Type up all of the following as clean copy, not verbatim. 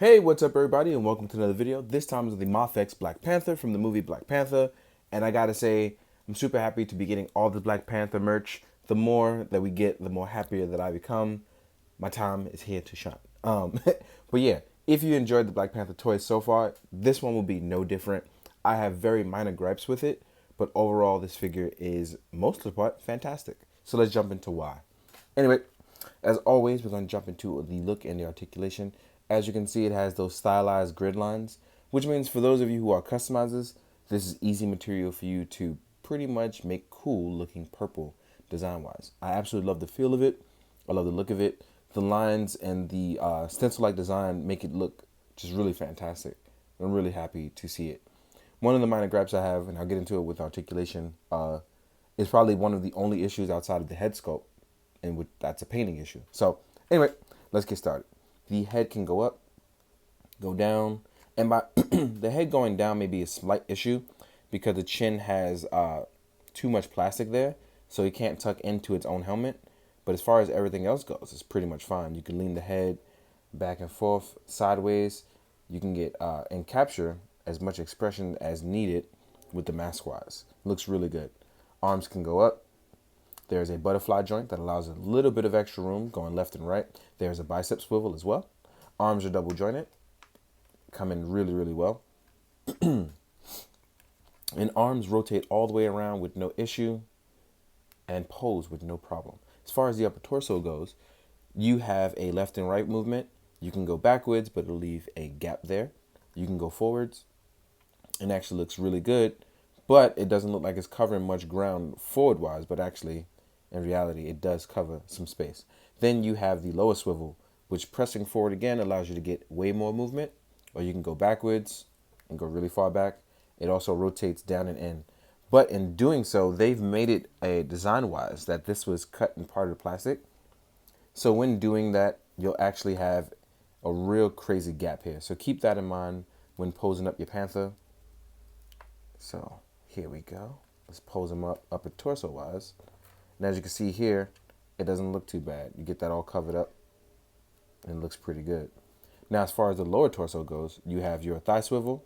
Hey, what's up everybody and welcome to another video. This time is the Mafex Black Panther from the movie Black Panther. And I gotta say, I'm super happy to be getting all the Black Panther merch. The more that we get, the more happier that I become. My time is here to shine. But yeah, if you enjoyed the Black Panther toys so far, this one will be no different. I have very minor gripes with it, but overall this figure is, most of the part, fantastic. So let's jump into why. Anyway, as always, we're going to jump into the look and the articulation. As you can see, it has those stylized grid lines, which means for those of you who are customizers, this is easy material for you to pretty much make cool looking purple design-wise. I absolutely love the feel of it. I love the look of it. The lines and the stencil-like design make it look just really fantastic. I'm really happy to see it. One of the minor gripes I have, and I'll get into it with articulation, is probably one of the only issues outside of the head sculpt, and that's a painting issue. So anyway, let's get started. The head can go up, go down, and by the head going down may be a slight issue because the chin has too much plastic there, so it can't tuck into its own helmet. But as far as everything else goes, it's pretty much fine. You can lean the head back and forth, sideways. You can get and capture as much expression as needed with the mask wise. Looks really good. Arms can go up. There's a butterfly joint that allows a little bit of extra room going left and right. There's a bicep swivel as well. Arms are double jointed, come in really, really well. And arms rotate all the way around with no issue and pose with no problem. As far as the upper torso goes, you have a left and right movement. You can go backwards, but it'll leave a gap there. You can go forwards. It actually looks really good, but it doesn't look like it's covering much ground forward-wise, but actually, in reality, it does cover some space. Then you have the lower swivel, which pressing forward again allows you to get way more movement, or you can go backwards and go really far back. It also rotates down and in. But in doing so, they've made it a design-wise that this was cut in part of the plastic. So when doing that, you'll actually have a real crazy gap here. So keep that in mind when posing up your Panther. So here we go. Let's pose him up upper torso-wise. And as you can see here, it doesn't look too bad. You get that all covered up and it looks pretty good. Now, as far as the lower torso goes, you have your thigh swivel,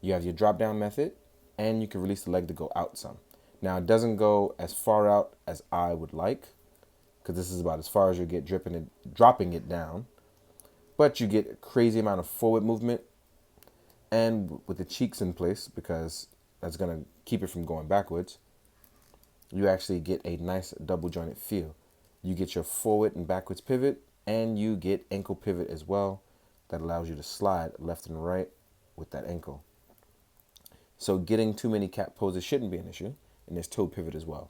you have your drop down method, and you can release the leg to go out some. Now, it doesn't go as far out as I would like, because this is about as far as you get dropping it down. But you get a crazy amount of forward movement and with the cheeks in place, because that's going to keep it from going backwards. You actually get a nice double jointed feel. You get your forward and backwards pivot, and you get ankle pivot as well. That allows you to slide left and right with that ankle. So getting too many cap poses shouldn't be an issue, and there's toe pivot as well.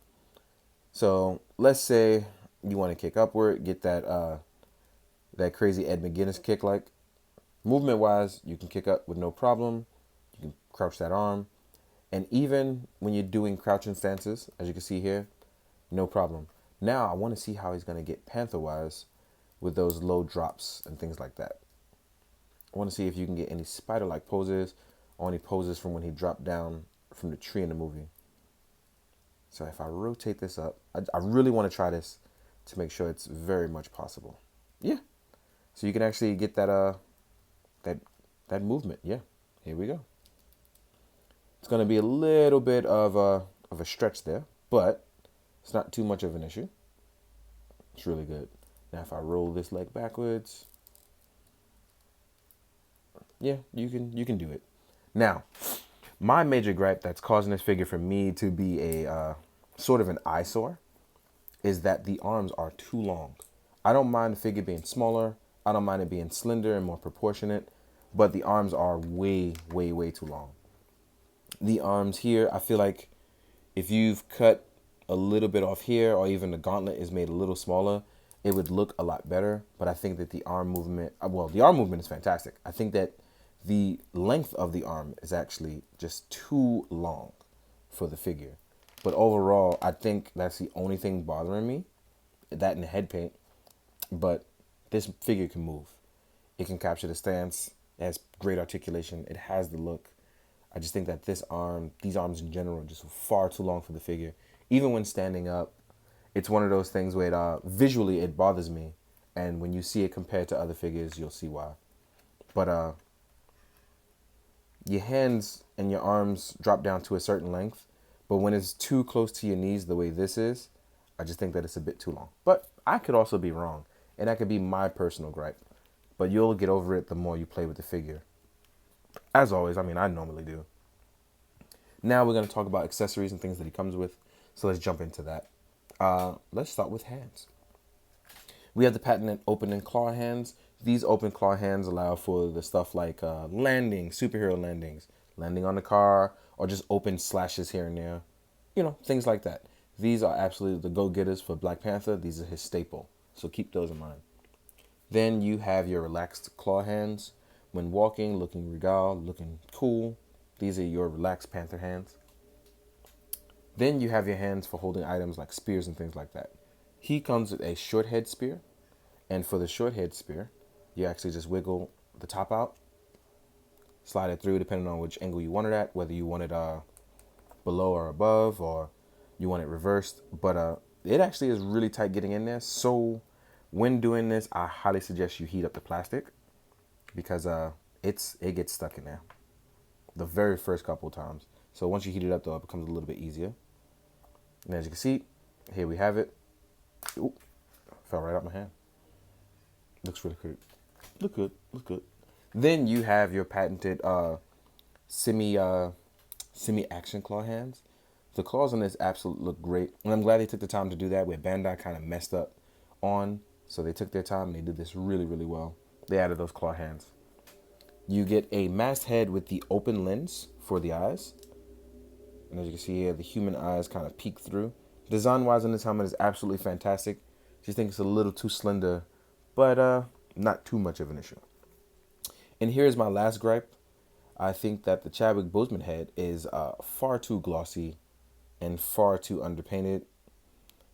So let's say you want to kick upward, get that that crazy Ed McGuinness kick like. Movement wise, you can kick up with no problem. You can crouch that arm. And even when you're doing crouching stances, as you can see here, no problem. Now I want to see how he's going to get Panther-wise with those low drops and things like that. I want to see if you can get any spider-like poses or any poses from when he dropped down from the tree in the movie. So if I rotate this up, I really want to try this to make sure it's very much possible. Yeah. So you can actually get that that movement. Yeah. Here we go. It's going to be a little bit of a stretch there, but it's not too much of an issue. It's really good. Now, if I roll this leg backwards, yeah, you can do it. Now, my major gripe that's causing this figure for me to be a sort of an eyesore is that the arms are too long. I don't mind the figure being smaller. I don't mind it being slender and more proportionate, but the arms are way, way, way too long. The arms here, I feel like if you've cut a little bit off here, or even the gauntlet is made a little smaller, it would look a lot better. But I think that the arm movement, well, the arm movement is fantastic. I think that the length of the arm is actually just too long for the figure. But overall, I think that's the only thing bothering me, that and the head paint. But this figure can move. It can capture the stance. It has great articulation. It has the look. I just think that these arms in general, are just far too long for the figure. Even when standing up, it's one of those things where visually it bothers me. And when you see it compared to other figures, you'll see why. But your hands and your arms drop down to a certain length. But when it's too close to your knees the way this is, I just think that it's a bit too long. But I could also be wrong. And that could be my personal gripe. But you'll get over it the more you play with the figure. As always, I mean, I normally do. Now we're going to talk about accessories and things that he comes with. So let's jump into that. Let's start with hands. We have the patented open and claw hands. These open claw hands allow for the stuff like landing, superhero landings, landing on the car, or just open slashes here and there. You know, things like that. These are absolutely the go-getters for Black Panther. These are his staple. So keep those in mind. Then you have your relaxed claw hands. When walking, looking regal, looking cool. These are your relaxed Panther hands. Then you have your hands for holding items like spears and things like that. He comes with a short head spear. And for the short head spear, you actually just wiggle the top out, slide it through depending on which angle you want it at, whether you want it below or above, or you want it reversed. But it actually is really tight getting in there. So when doing this, I highly suggest you heat up the plastic because it gets stuck in there the very first couple of times. So once you heat it up, though, it becomes a little bit easier. And as you can see, here we have it. Ooh, fell right out my hand. Looks really good. Look good. Then you have your patented semi-action claw hands. The claws on this absolutely look great. And I'm glad they took the time to do that, where Bandai kind of messed up on. So they took their time and they did this really, really well. They added those claw hands. You get a masked head with the open lens for the eyes. And as you can see here, the human eyes kind of peek through. Design-wise on this helmet is absolutely fantastic. Just think it's a little too slender, but not too much of an issue. And here's my last gripe. I think that the Chadwick Boseman head is far too glossy and far too underpainted.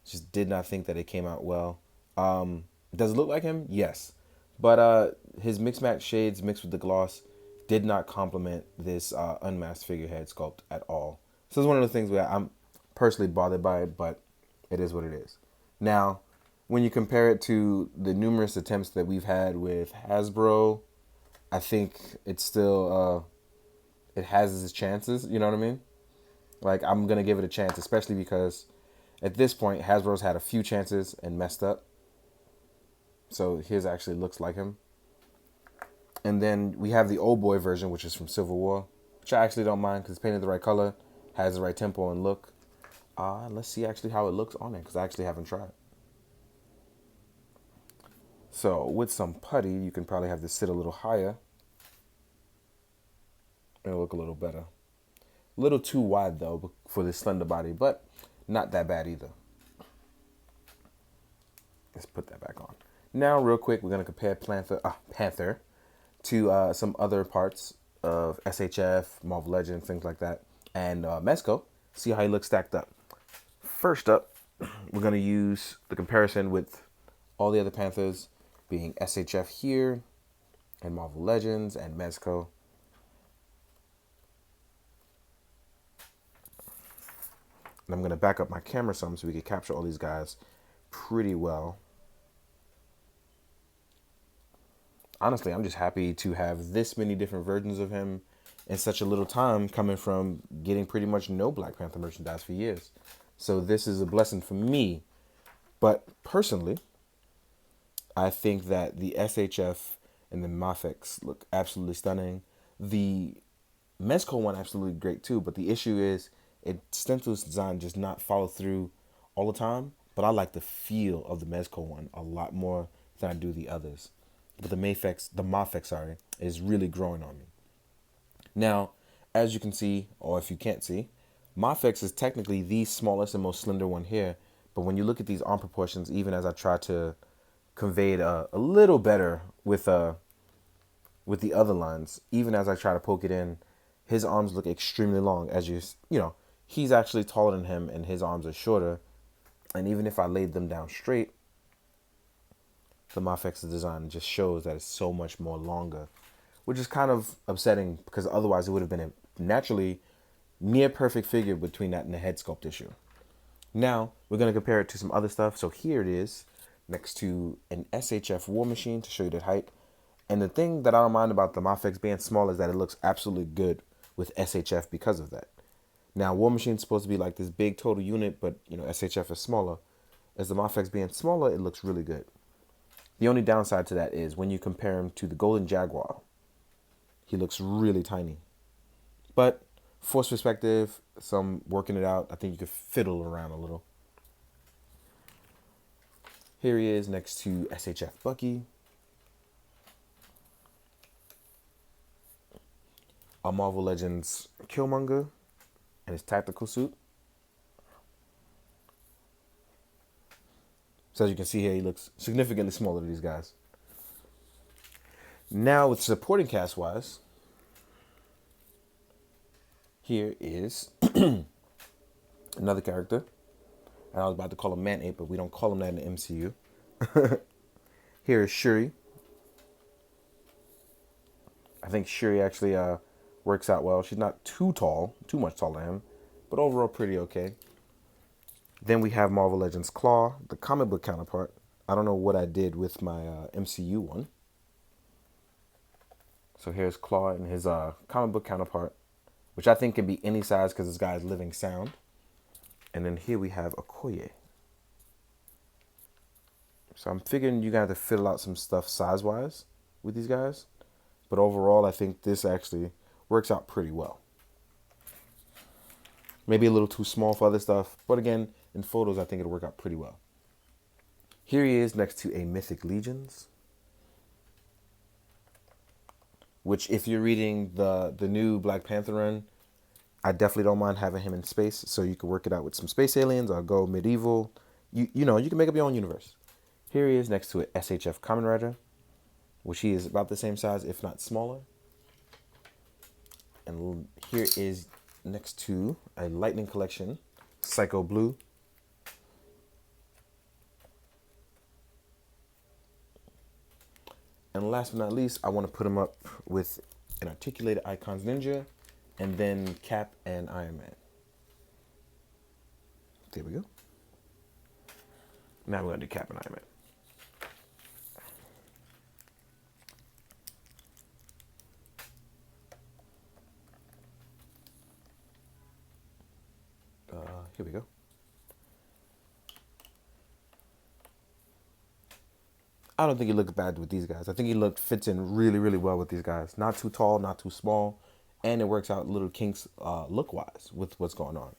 Just did not think that it came out well. Does it look like him? Yes. But his mixed match shades mixed with the gloss did not complement this unmasked figurehead sculpt at all. So it's one of the things where I'm personally bothered by it, but it is what it is. Now, when you compare it to the numerous attempts that we've had with Hasbro, I think it's still, it has its chances, you know what I mean? Like, I'm going to give it a chance, especially because at this point, Hasbro's had a few chances and messed up. So his actually looks like him. And then we have the old boy version, which is from Civil War, which I actually don't mind because it's painted the right color, has the right tempo and look. Let's see actually how it looks on it because I actually haven't tried. So with some putty, you can probably have this sit a little higher. It'll look a little better. A little too wide though for this slender body, but not that bad either. Let's put that back on. Now, real quick, we're going to compare Panther to some other parts of SHF, Marvel Legends, things like that, and Mezco. See how he looks stacked up. First up, we're going to use the comparison with all the other Panthers being SHF here, and Marvel Legends, and Mezco. And I'm going to back up my camera some so we can capture all these guys pretty well. Honestly, I'm just happy to have this many different versions of him in such a little time, coming from getting pretty much no Black Panther merchandise for years. So this is a blessing for me. But personally, I think that the SHF and the Mafex look absolutely stunning. The Mezco one absolutely great too, but the issue is its stencil's design just not follow through all the time. But I like the feel of the Mezco one a lot more than I do the others. But the Mafex, is really growing on me. Now, as you can see, or if you can't see, Mafex is technically the smallest and most slender one here. But when you look at these arm proportions, even as I try to convey it a little better with the other lines, even as I try to poke it in, his arms look extremely long. As you know, he's actually taller than him, and his arms are shorter. And even if I laid them down straight, the Mafex's design just shows that it's so much more longer, which is kind of upsetting because otherwise it would have been a naturally near perfect figure between that and the head sculpt issue. Now we're going to compare it to some other stuff. So here it is next to an SHF War Machine to show you the height. And the thing that I don't mind about the Mafex being small is that it looks absolutely good with SHF because of that. Now, War Machine's supposed to be like this big total unit, but you know, SHF is smaller. As the Mafex being smaller, it looks really good. The only downside to that is when you compare him to the Golden Jaguar, he looks really tiny. But force perspective, some working it out, I think you could fiddle around a little. Here he is next to SHF Bucky. A Marvel Legends Killmonger in his tactical suit. So as you can see here, he looks significantly smaller than these guys. Now with supporting cast wise, here is another character. And I was about to call him Man-Ape, but we don't call him that in the MCU. Here is Shuri. I think Shuri actually works out well. She's not too tall, too much taller than him, but overall pretty okay. Then we have Marvel Legends Claw, the comic book counterpart. I don't know what I did with my MCU one. So here's Claw and his comic book counterpart, which I think can be any size because this guy is living sound. And then here we have Okoye. So I'm figuring you're going to have to fill out some stuff size-wise with these guys. But overall, I think this actually works out pretty well. Maybe a little too small for other stuff. But again, in photos, I think it'll work out pretty well. Here he is next to a Mythic Legions. Which, if you're reading the new Black Panther run, I definitely don't mind having him in space. So you can work it out with some space aliens or go medieval. You know, you can make up your own universe. Here he is next to a SHF Kamen Rider, which he is about the same size, if not smaller. And here is next to a Lightning Collection, Psycho Blue. And last but not least, I want to put him up with an Articulated Icons Ninja, and then Cap and Iron Man. There we go. Now we're going to do Cap and Iron Man. Here we go. I don't think he looks bad with these guys. I think he fits in really, really well with these guys. Not too tall, not too small. And it works out little kinks look-wise with what's going on.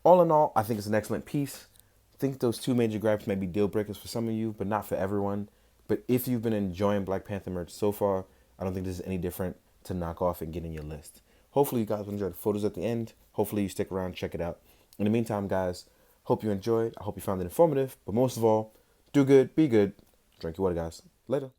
All in all, I think it's an excellent piece. I think those two major gripes may be deal breakers for some of you, but not for everyone. But if you've been enjoying Black Panther merch so far, I don't think this is any different to knock off and get in your list. Hopefully you guys will enjoy the photos at the end. Hopefully you stick around and check it out. In the meantime, guys, hope you enjoyed. I hope you found it informative. But most of all, do good, be good. Drink your water, guys. Later.